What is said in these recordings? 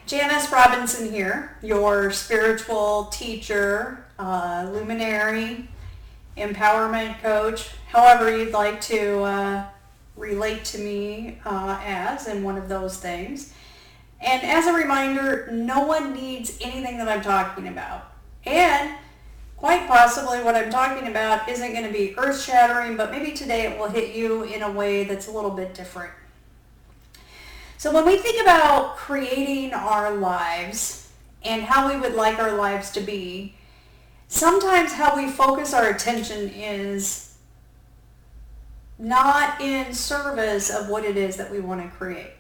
Janice Robinson here, your spiritual teacher, luminary, empowerment coach, however you'd like to relate to me as in one of those things. And as a reminder, no one needs anything that I'm talking about. And quite possibly what I'm talking about isn't going to be earth-shattering, but maybe today it will hit you in a way that's a little bit different. So when we think about creating our lives and how we would like our lives to be, sometimes how we focus our attention is not in service of what it is that we want to create.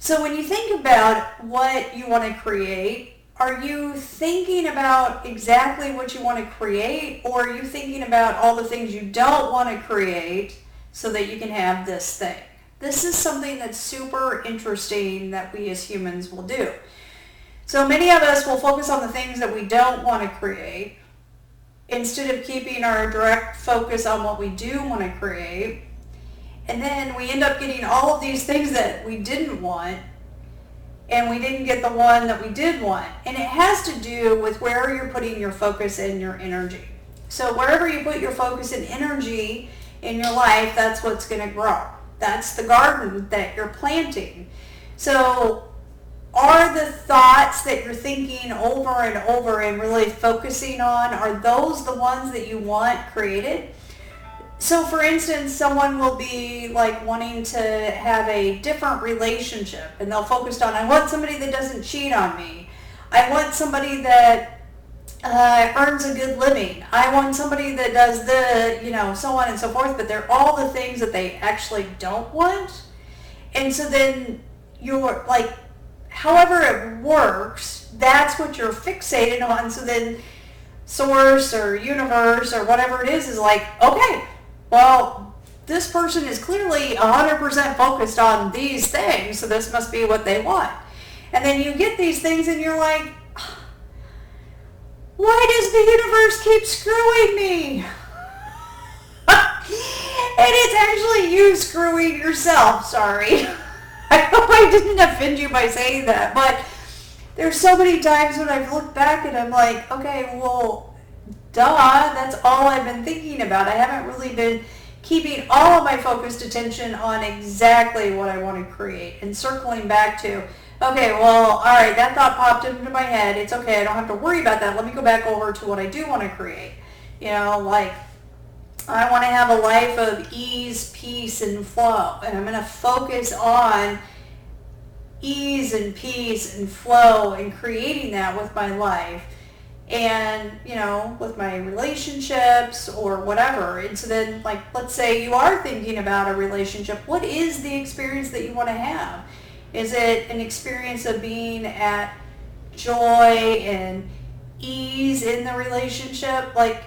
So when you think about what you want to create, are you thinking about exactly what you want to create, or are you thinking about all the things you don't want to create so that you can have this thing? This is something that's super interesting that we as humans will do. So many of us will focus on the things that we don't want to create instead of keeping our direct focus on what we do want to create. And then we end up getting all of these things that we didn't want, and we didn't get the one that we did want. And it has to do with where you're putting your focus and your energy. So wherever you put your focus and energy in your life, that's what's going to grow. That's the garden that you're planting. So are the thoughts that you're thinking over and over and really focusing on, are those the ones that you want created? So for instance, someone will be like wanting to have a different relationship, and they'll focus on, I want somebody that doesn't cheat on me. I want somebody that earns a good living. I want somebody that does so on and so forth, but they're all the things that they actually don't want. And so then you're like, however it works, that's what you're fixated on. So then source or universe or whatever it is like, okay, well, this person is clearly 100% focused on these things, so this must be what they want. And then you get these things and you're like, why does the universe keep screwing me? And it's actually you screwing yourself, sorry. I hope I didn't offend you by saying that, but there's so many times when I've looked back and I'm like, okay, well, duh, that's all I've been thinking about. I haven't really been keeping all of my focused attention on exactly what I want to create and circling back to, okay, well, all right, that thought popped into my head. It's okay. I don't have to worry about that. Let me go back over to what I do want to create. Like I want to have a life of ease, peace, and flow. And I'm going to focus on ease and peace and flow and creating that with my life and, with my relationships or whatever. And so then, like, let's say you are thinking about a relationship. What is the experience that you want to have? Is it an experience of being at joy and ease in the relationship? Like,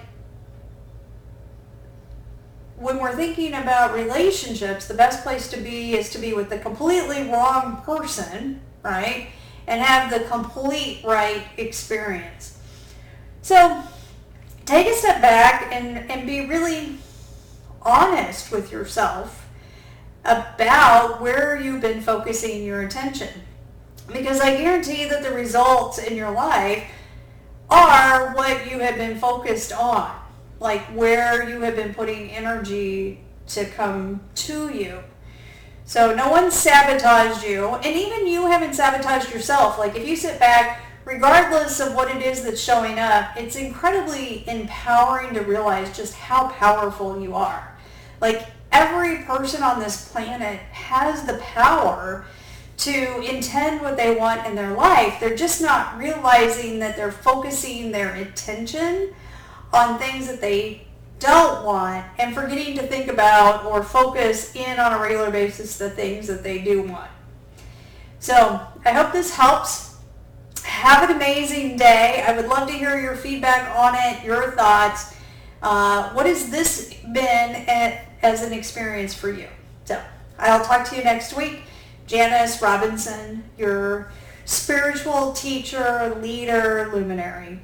when we're thinking about relationships, the best place to be is to be with the completely wrong person, right? And have the complete right experience. So take a step back and be really honest with yourself about where you've been focusing your attention. Because I guarantee that the results in your life are what you have been focused on, like where you have been putting energy to come to you. So no one sabotaged you, and even you haven't sabotaged yourself. Like if you sit back, regardless of what it is that's showing up, it's incredibly empowering to realize just how powerful you are. Like every person on this planet has the power to intend what they want in their life. They're just not realizing that they're focusing their attention on things that they don't want and forgetting to think about or focus in on a regular basis the things that they do want. So I hope this helps. Have an amazing day. I would love to hear your feedback on it, your thoughts. What has this been as an experience for you? So I'll talk to you next week. Janice Robinson, your spiritual teacher, leader, luminary.